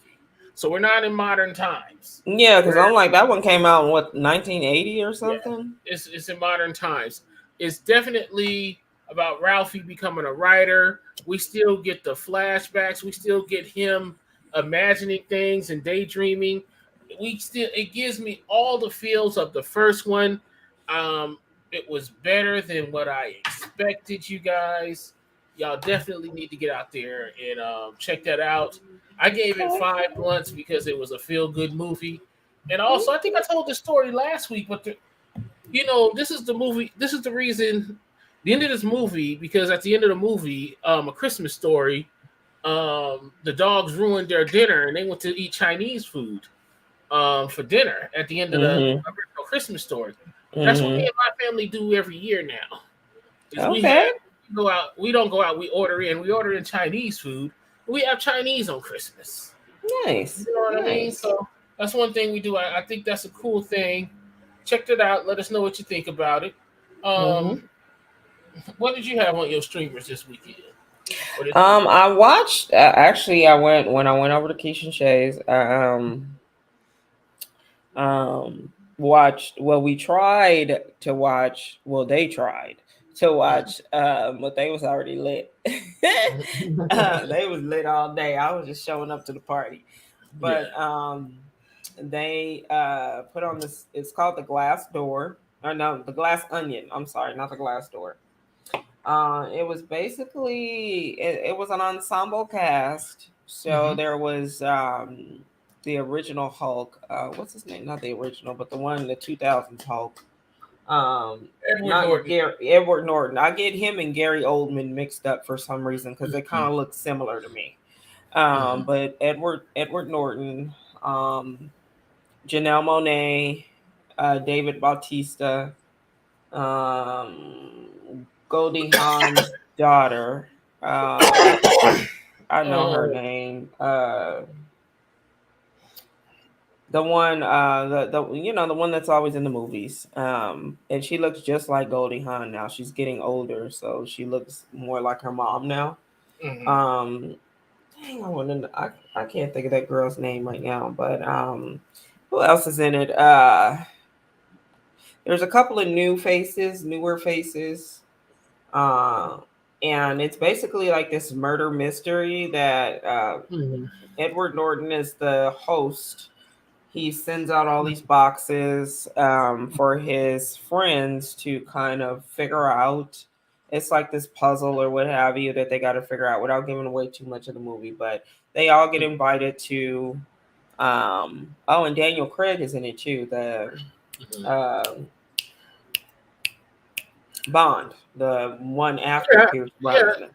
So we're not in modern times. Yeah, because We're I'm like, that one came out in what, 1980 or Yeah, something. it's in modern times. It's definitely about Ralphie becoming a writer. We still get the flashbacks. We still get him imagining things and daydreaming. It gives me all the feels of the first one. Um, it was better than what I expected, you guys. Y'all definitely need to get out there and check that out. I gave it Okay. 5 months because it was a feel good movie, and also I think I told this story last week, but this is the movie. This is the reason. The end of this movie, because at the end of the movie, A Christmas Story, the dogs ruined their dinner and they went to eat Chinese food for dinner at the end of the Mm-hmm. original Christmas Story. That's what me Mm-hmm. and my family do every year now. Is Okay. we go out. We don't go out. We order in. We order in Chinese food. We have Chinese on Christmas. You Nice. know what I mean? Nice. So that's one thing we do. I think that's a cool thing. Check it out. Let us know what you think about it. Mm-hmm. Um, what did you have on your streamers this weekend or this week? I watched. Actually, I went when I went over to Keisha Shay's. Watched. Well, we tried to watch. Well, they tried to watch. But they was already lit. They was lit all day. I was just showing up to the party, Yeah. but they put on this. It's called the Glass Door. Or no, the Glass Onion. I'm sorry, not the Glass Door. It was basically it was an ensemble cast. So Mm-hmm. there was the original Hulk. What's his name? Not the original, but the one in the 2000s Hulk. Edward Not Norton. Gary Edward Norton. I get him and Gary Oldman mixed up for some reason because they kind Mm-hmm. of look similar to me. Mm-hmm. But Edward Norton, Janelle Monáe, David Bautista, Goldie Hawn's daughter. Um, I know her Oh, name. The one, the one that's always in the movies. And she looks just like Goldie Hawn now. She's getting older, so she looks more like her mom now. mm-hmm. Um, dang, I can't think of that girl's name right now, but who else is in it? There's a couple of newer faces. Uh, and it's basically like this murder mystery that Mm-hmm. Edward Norton is the host. He sends out all these boxes for his friends to kind of figure out. It's like this puzzle or what have you that they got to figure out without giving away too much of the movie. But they all get invited to. Oh, and Daniel Craig is in it too. The Mm-hmm. um Bond, the one after Yeah, Pierce yeah. Brosnan.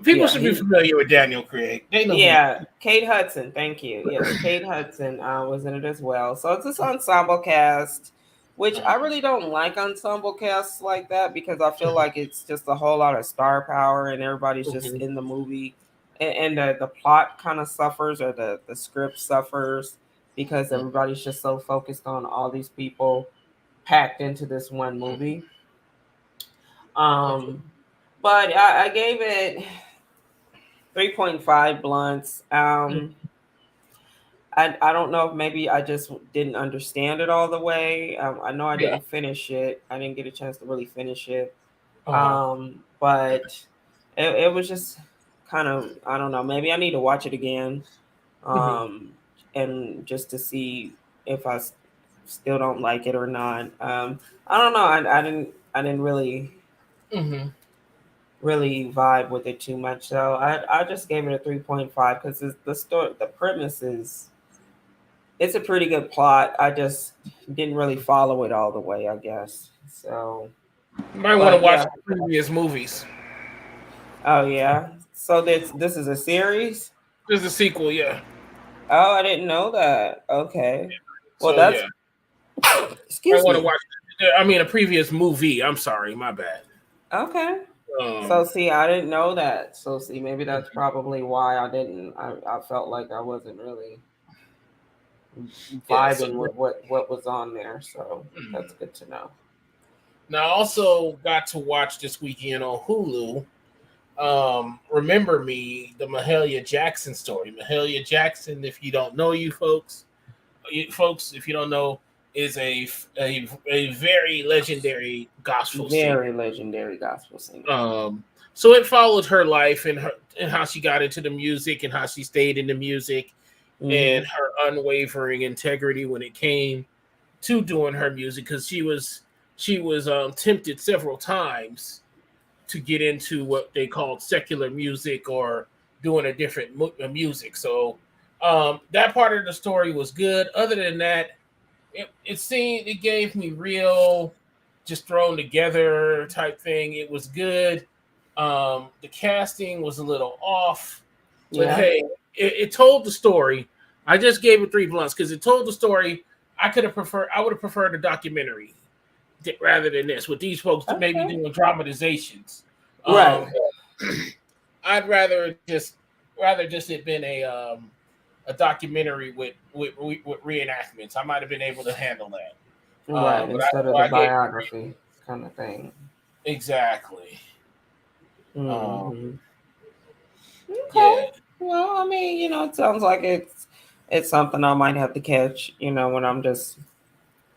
People Yeah, should be he. familiar with Daniel Craig. They know who. Yeah, Kate Hudson. Thank you. Yes, Kate Hudson was in it as well. So it's this ensemble cast, which I really don't like ensemble casts like that because I feel like it's just a whole lot of star power and everybody's just Mm-hmm. in the movie, and the plot kind of suffers or the script suffers because everybody's just so focused on all these people packed into this one movie. Okay. Um, but I gave it 3.5 blunts. I don't know if maybe I just didn't understand it all the way. I know I Yeah. didn't finish it. I didn't get a chance to really finish it. Uh-huh. But it was just kind of, I don't know. Maybe I need to watch it again, Mm-hmm. um, and just to see if still don't like it or not. I don't know. I didn't Mm-hmm. really vibe with it too much. So I just gave it a 3.5 because the story, the premise is it's a pretty good plot. I just didn't really follow it all the way, I guess. So, You might want to but watch yeah. the previous movies. Oh yeah. So this is a series. There's a sequel, yeah. Oh, I didn't know that. Okay. Well, So that's yeah, I excuse want to me. watch. I mean, a previous movie. I'm sorry, my bad. Okay. So Um, see, I didn't know that. So see, maybe that's probably why I didn't. I felt like I wasn't really yeah. So vibing with what was on there. So that's good to know. now I also got to watch this weekend on Hulu. Remember Me, the Mahalia Jackson story. Mahalia Jackson, if you don't know, if you don't know, is a very legendary gospel singer. Very legendary gospel singer. Um, so it followed her life and how she got into the music and how she stayed in the music Mm-hmm. and her unwavering integrity when it came to doing her music because she was tempted several times to get into what they called secular music or doing a different music. So that part of the story was good. Other than that, it gave me real just thrown together type thing. It was good. The casting was a little off, but Yeah. hey, it told the story. I just gave it 3 blunts because it told the story. I would have preferred a documentary rather than this with these folks maybe Okay. doing dramatizations. Right. Um, I'd rather just it been a documentary with reenactments. I might have been able to handle that. Right. But I, Instead of so the I gave biography kind of thing. exactly. Um, Hmm. Okay. yeah, Well, I mean, it sounds like it's something I might have to catch, when I'm just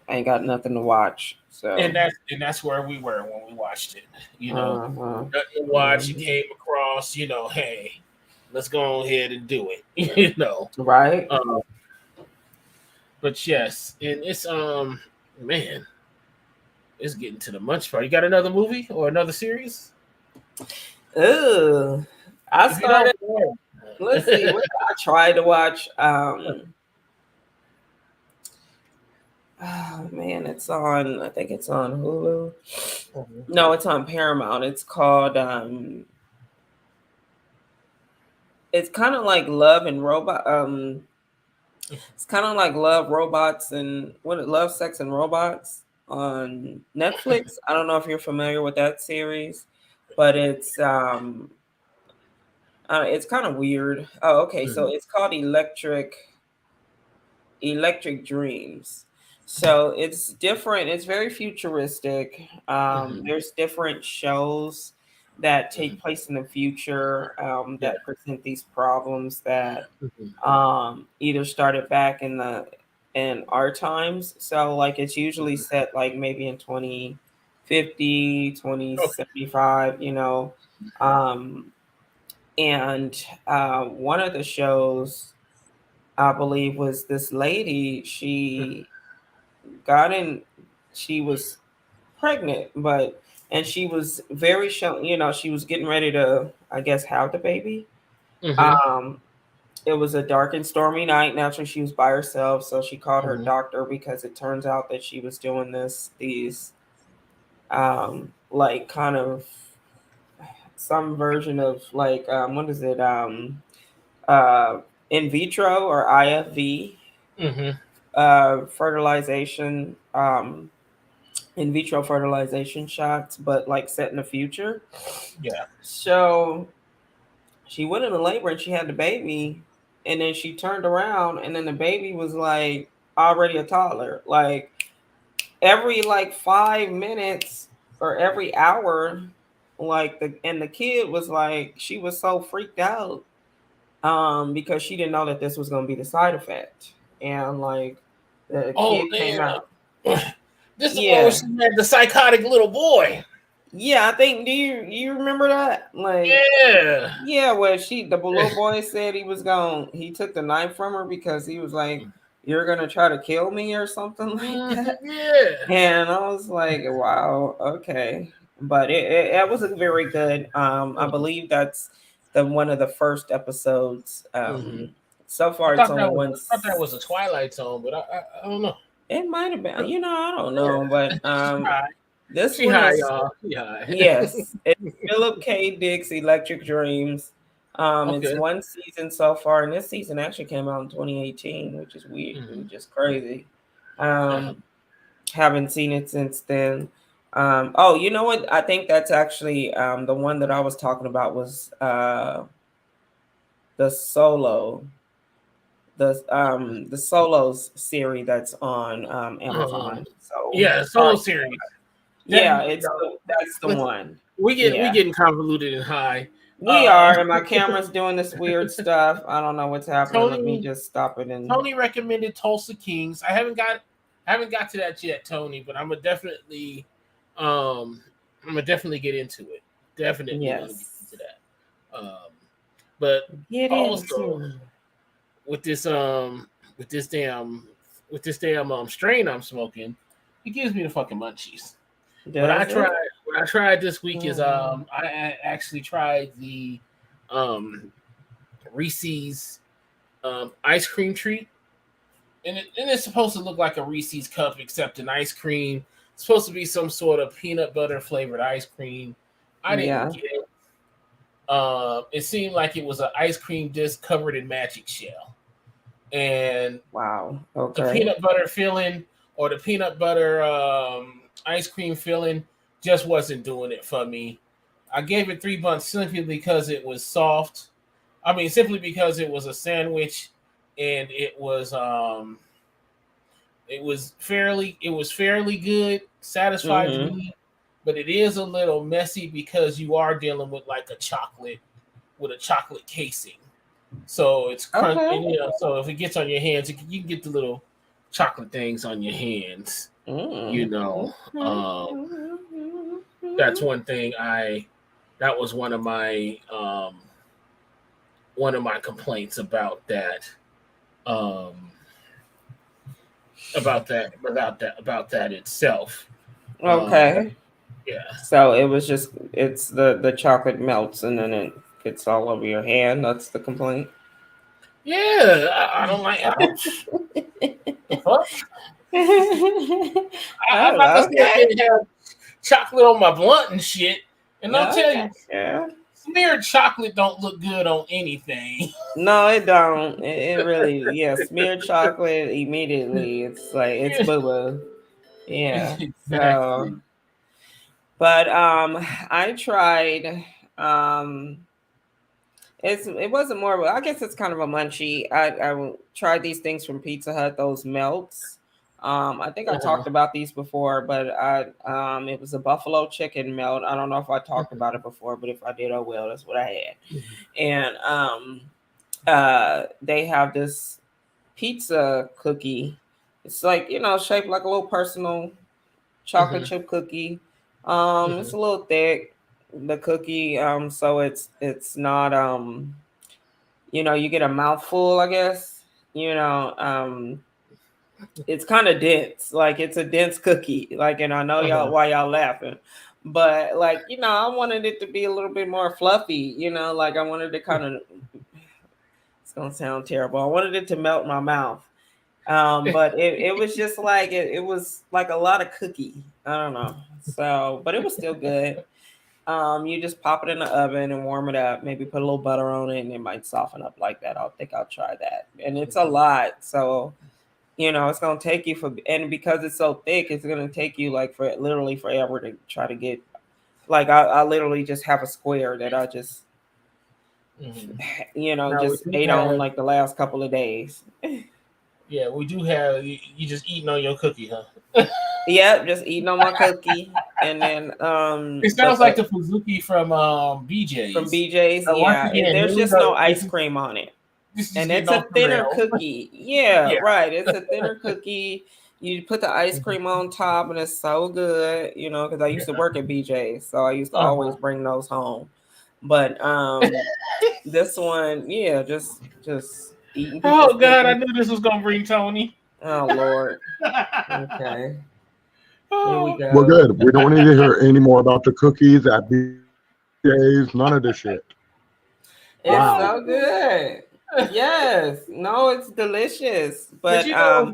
ain't got nothing to watch. and So, that's where we were when we watched it. uh-huh. Nothing to watch. You Hmm. came across. Hey, let's go ahead and do it. Right. Um, but yes, and it's man, it's getting to the munch part. You got another movie or another series? Ooh. I If you don't, started, let's see, what I tried to watch. Oh man, I think it's on Hulu. No, it's on Paramount. It's kind of like Love and Robot. It's kind of like Love Robots and Love Sex and Robots on Netflix. I don't know if you're familiar with that series, but it's kind of weird. Oh, okay. So it's called Electric Dreams. So it's different. It's very futuristic. There's different shows that take place in the future, yeah. that present these problems that either started back in our times. So like it's usually set like maybe in 2050, Okay. 2075. Um, and one of the shows I believe was this lady. Got in. She was pregnant, and she was very show. She was getting ready to, I guess, have the baby. Mm-hmm. Um, it was a dark and stormy night. Naturally, she was by herself, so she called her Mm-hmm. doctor because it turns out that she was doing these, like kind of some version of like, what is it, uh, in vitro or IFV, Mm-hmm. fertilization, in vitro fertilization shots, but like set in the future. Yeah. So she went into labor and she had the baby, and then she turned around and then the baby was like already a toddler. Like every like 5 minutes or every hour, the kid was like, she was so freaked out, because she didn't know that this was going to be the side effect. And like the Oh kid came damn! out. This is the one where Yeah. she had the psychotic little boy. Yeah, I think, do you remember that? Like, Yeah. yeah, well, the little boy said he took the knife from her because he was like, "You're gonna try to kill me" or something like Mhm, that. yeah. And I was like, "Wow, okay." But it was a very good. I Mhm, believe that's the one of the first episodes. mhm. So far, it's only I thought that was a Twilight Zone, but I don't know. It might have been. I don't Yeah. know, but She high. this She one high, is. y'all. She high. Yes, it's Philip K. Dick's Electric Dreams. It's Okay. one season so far, and this season actually came out in 2018, which is weird, Mhm. which is crazy. Uh-huh. Haven't seen it since then. Oh, you know what? I think that's actually the one that I was talking about was the Solo, the Solos series that's on Um, Amazon. So yeah, sorry. solo series. Yeah, Definitely, y'all. that's the Listen, one. we Yeah. getting convoluted and high. We Uh, are, and my camera's doing this weird stuff. I don't know what's happening. Let me Tony just stop it and Tony recommended Tulsa Kings. I haven't got to that yet, Tony, but um I'm gonna definitely get into it. Definitely gonna get yes, into that. But get also into. with this with this damn strain I'm smoking, it gives me the fucking munchies. What I Does tried it? what I tried this week is I actually tried the Reese's ice cream treat, and it's supposed to look like a Reese's cup except an ice cream. It's supposed to be some sort of peanut butter flavored ice cream. I didn't Yeah. get it. It seemed like it was an ice cream disc covered in magic shell, and Wow. the Okay. peanut butter filling or the peanut butter ice cream filling just wasn't doing it for me. I gave it 3 months simply because it was soft. I mean, simply because it was a sandwich, and it was fairly good, satisfied Mm-hmm. me, but it is a little messy because you are dealing with like a chocolate casing. So it's crunch, Okay. and so if it gets on your hands, you can get the little chocolate things on your hands. You Mm. know, Okay. um, that's one thing. That was one of my complaints um, about that itself. Um, Okay. yeah, So it was just it's the chocolate melts and then it gets all over your hand. That's the complaint. yeah. I don't like. Ouch. The fuck. I'm not gonna Oh, sit up okay. there and have chocolate on my blunt and shit. And I'll tell Okay. you, Yeah. smeared chocolate don't look good on anything. No, it don't. It really, yeah, smeared chocolate immediately. It's like it's boo boo. Yeah. Exactly. So, but I tried um it wasn't more. I guess it's kind of a munchie. I tried these things from Pizza Hut. Those melts. I think I Uh-huh. talked about these before, but it was a buffalo chicken melt. I don't know if I talked about it before, but if I did, oh well. That's what I had. And they have this pizza cookie. It's like shaped like a little personal chocolate Mhm. chip cookie. It's Mhm. a little thick, the cookie. So it's not you get a mouthful, I guess. You know, it's kind of dense. Like it's a dense cookie. Like, and I know y'all Uh-huh. why y'all laughing, but like I wanted it to be a little bit more fluffy. Like I wanted to kind of. It's gonna sound terrible. I wanted it to melt my mouth. But it was just like it was like a lot of cookie. I don't know. So, but it was still good. You just pop it in the oven and warm it up. Maybe put a little butter on it, and it might soften up like that. I'll try that. And it's a lot, so it's gonna take you and because it's so thick, it's gonna take you like for literally forever to try to get. Like I literally just have a square that I just Mhm. Now we just do ate on have, like the last couple of days. yeah, we do have. You just eating on your cookie, huh? Yep, just eating on my cookie, and then It but sounds like the the Fuzuki from from BJ's. BJ's, Once yeah, again, there's here we just go. no ice cream on it. This is just And getting it's a off the thinner rail. cookie. Yeah, Yeah. right. It's a thinner cookie. You put the ice cream on top, and it's so good. Because I used to Yeah. work at BJ's, so I used to always Uh-huh. bring those home. But this one, yeah, just eating people's Oh God, I cookies. knew this was gonna bring Tony. Oh Lord. Okay, here we Oh, We're go. good. We don't need to hear any more about the cookies at BJ's. None of this shit. It's Wow. so good. Yes. No, it's delicious. but But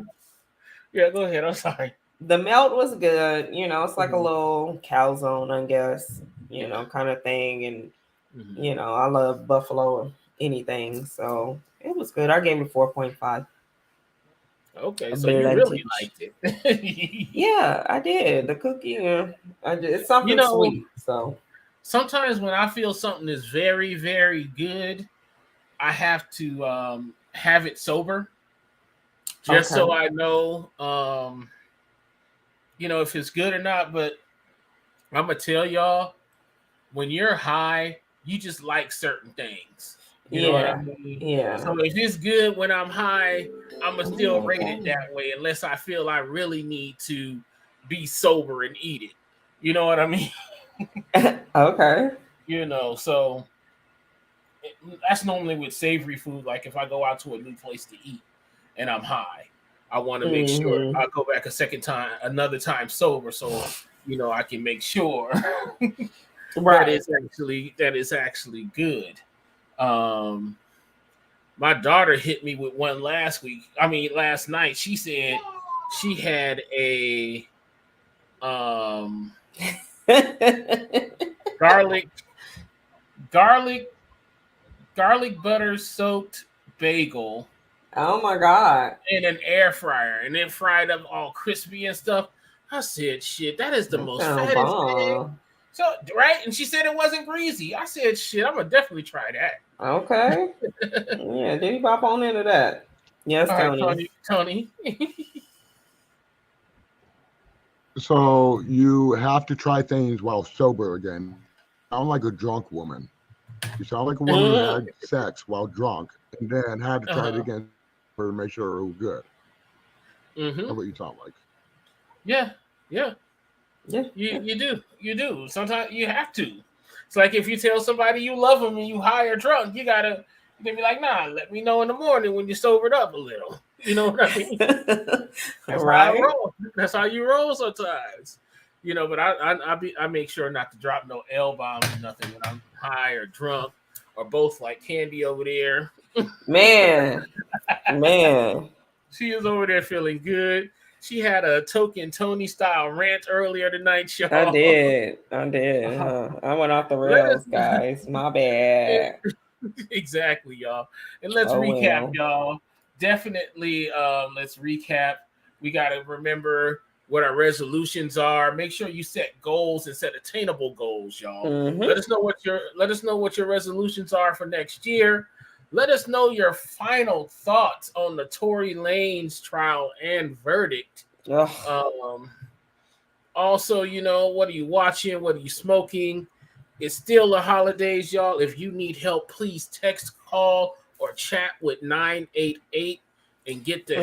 yeah, go ahead. I'm sorry. the melt was good. It's like a Mhm. little calzone, I guess, Yeah. kind of thing. And Mhm. I love buffalo anything. So it was good. I gave it 4.5. Okay, A so you really blendage. liked it. Yeah, I did. The cookie, it's you something know, sweet. So sometimes when I feel something is very, very good, I have to have it sober just so okay. I know, if it's good or not. But I'm gonna tell y'all, when you're high, you just like certain things. You know what I Yeah. mean? Yeah. So if it's good when I'm high, I'm gonna still Oh, rate it okay. that way, unless I feel I really need to be sober and eat it. You know what I mean? Okay. So that's normally with savory food. Like if I go out to a new place to eat and I'm high, I want to make sure Mm-hmm. I go back a second time, another time sober. So I can make sure Right. that is actually good. My daughter hit me with one last night. She said she had a garlic garlic butter soaked bagel Oh my God. in an air fryer and then fried up all crispy and stuff. I said, shit, that is the That most sound fattest thing. bomb. So, right? And she said it wasn't greasy. I said, shit, I'm going to definitely try that. Okay. Yeah, did he pop on into that? Yes, All right, Tony. Tony. So you have to try things while sober again. You sound like a drunk woman. You sound like a woman who had sex while drunk and then had to try it again to make sure it was good. That's what you sound like. Yeah. You do. Sometimes you have to. It's like if you tell somebody you love them and you high or drunk, you gotta be like, nah, let me know in the morning when you're sobered up a little. You know what I mean? That's Right. how I roll. That's how you roll sometimes. But I make sure not to drop no L bombs or nothing when I'm high or drunk or both, like Candy over there. Man. She is over there feeling good. She had a token Tony style rant earlier tonight, y'all. I did. Huh? I went off the rails, guys. My bad. Exactly, y'all. And let's recap, y'all. Definitely, let's recap. We got to remember what our resolutions are. Make sure you set goals and set attainable goals, y'all. Mm-hmm. Let us know what your resolutions are for next year. Let us know your final thoughts on the Tory Lanez trial and verdict. Also, what are you watching? What are you smoking? It's still the holidays, y'all. If you need help, please text, call, or chat with 988 and get the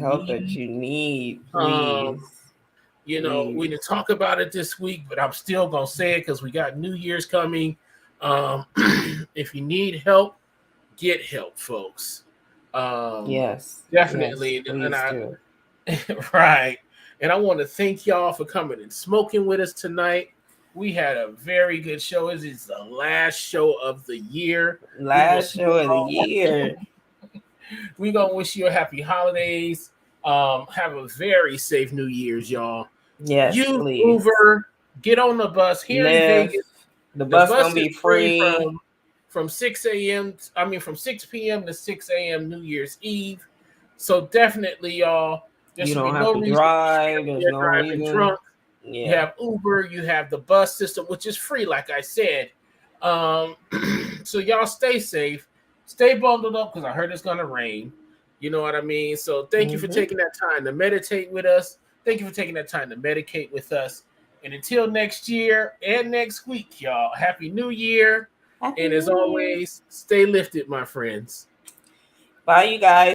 help that you need. Please. We didn't talk about it this week, but I'm still gonna say it because we got New Year's coming. If you need help, get help, folks. Yes, definitely. Yes, right. And I want to thank y'all for coming and smoking with us tonight. We had a very good show. This is the last show of the year. We're going to wish you a happy holidays. Have a very safe New Year's, y'all. Yes, please. Uber, get on the bus here in Vegas. The bus going to be free from 6 p.m. to 6 a.m. New Year's Eve. So definitely, y'all. You don't have to drive. There's no reason. Drunk. Yeah. You have Uber. You have the bus system, which is free, like I said. So y'all stay safe. Stay bundled up because I heard it's going to rain. You know what I mean? So thank you for taking that time to meditate with us. Thank you for taking that time to medicate with us. And until next year and next week, y'all, Happy New Year. And as always, stay lifted, my friends. Bye, you guys.